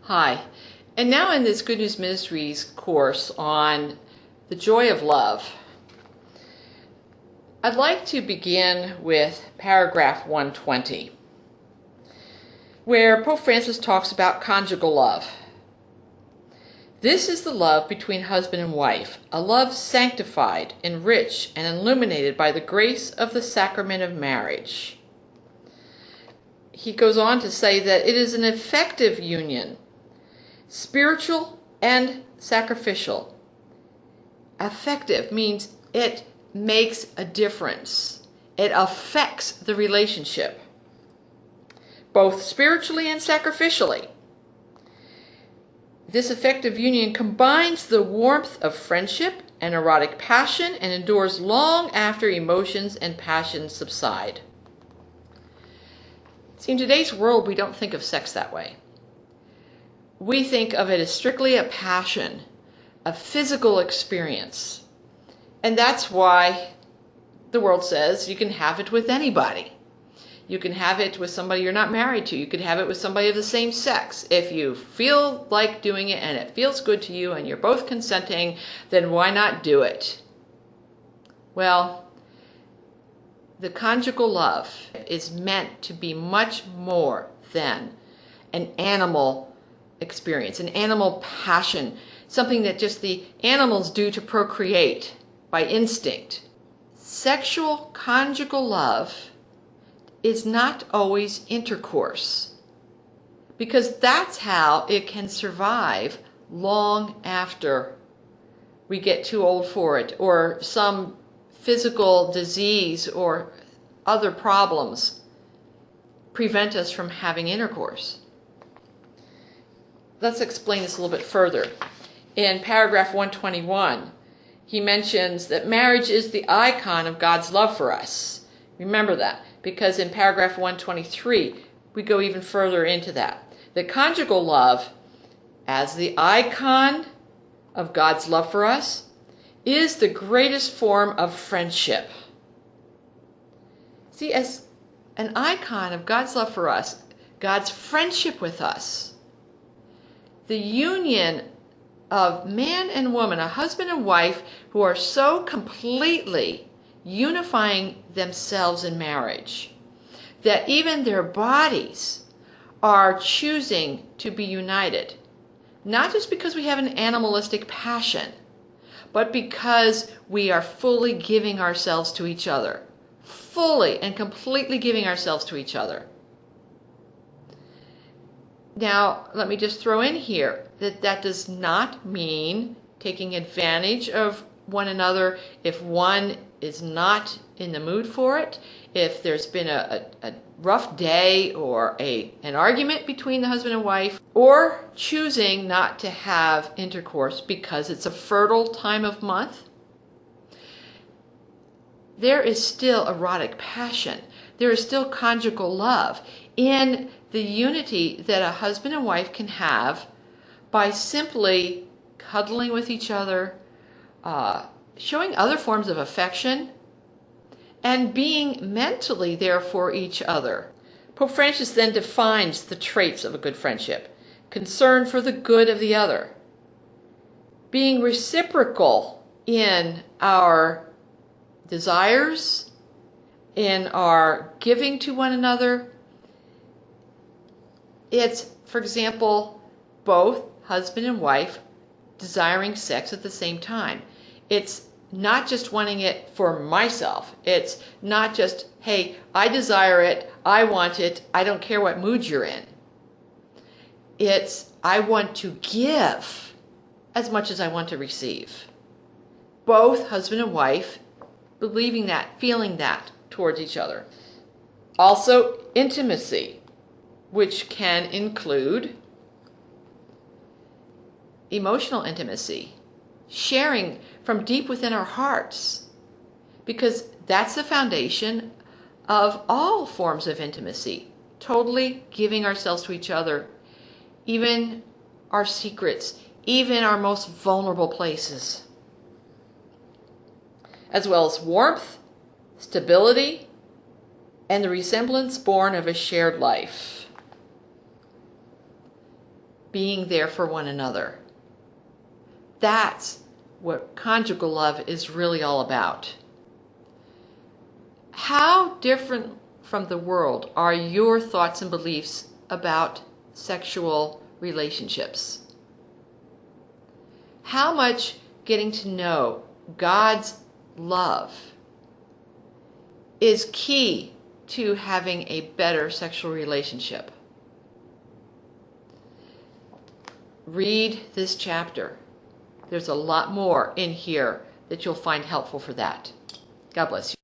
Hi, and now in this Good News Ministries course on the joy of love, I'd like to begin with paragraph 120, where Pope Francis talks about conjugal love. This is the love between husband and wife, a love sanctified, enriched, and illuminated by the grace of the sacrament of marriage. He goes on to say that it is an effective union, spiritual and sacrificial. Effective means it makes a difference. It affects the relationship, both spiritually and sacrificially. This effective union combines the warmth of friendship and erotic passion and endures long after emotions and passions subside. See, in today's world, we don't think of sex that way. We think of it as strictly a passion, a physical experience. And that's why the world says you can have it with anybody. You can have it with somebody you're not married to. You could have it with somebody of the same sex. If you feel like doing it and it feels good to you and you're both consenting, then why not do it? Well, the conjugal love is meant to be much more than an animal experience, an animal passion, something that just the animals do to procreate by instinct. Sexual conjugal love is not always intercourse, because that's how it can survive long after we get too old for it, or some physical disease or other problems prevent us from having intercourse. Let's explain this a little bit further. In paragraph 121, he mentions that marriage is the icon of God's love for us. Remember that, because in paragraph 123, we go even further into that. The conjugal love, as the icon of God's love for us, is the greatest form of friendship. See, as an icon of God's love for us, God's friendship with us, the union of man and woman, a husband and wife who are so completely unifying themselves in marriage that even their bodies are choosing to be united, not just because we have an animalistic passion, but because we are fully giving ourselves to each other, fully and completely giving ourselves to each other. Now, let me just throw in here that that does not mean taking advantage of one another if one is not in the mood for it, if there's been a rough day or an argument between the husband and wife, or choosing not to have intercourse because it's a fertile time of month. There is still erotic passion. There is still conjugal love in the unity that a husband and wife can have by simply cuddling with each other, showing other forms of affection, and being mentally there for each other. Pope Francis then defines the traits of a good friendship: concern for the good of the other, being reciprocal in our desires, in our giving to one another. It's, for example, both husband and wife desiring sex at the same time. It's not just wanting it for myself. It's not just, hey, I desire it, I want it, I don't care what mood you're in. It's, I want to give as much as I want to receive. Both husband and wife believing that, feeling that towards each other. Also, intimacy, which can include emotional intimacy, sharing from deep within our hearts, because that's the foundation of all forms of intimacy, totally giving ourselves to each other, even our secrets, even our most vulnerable places, as well as warmth, stability, and the resemblance born of a shared life. being there for one another. That's what conjugal love is really all about. How different from the world are your thoughts and beliefs about sexual relationships? How much getting to know God's love is key to having a better sexual relationship? Read this chapter. There's a lot more in here that you'll find helpful for that. God bless you.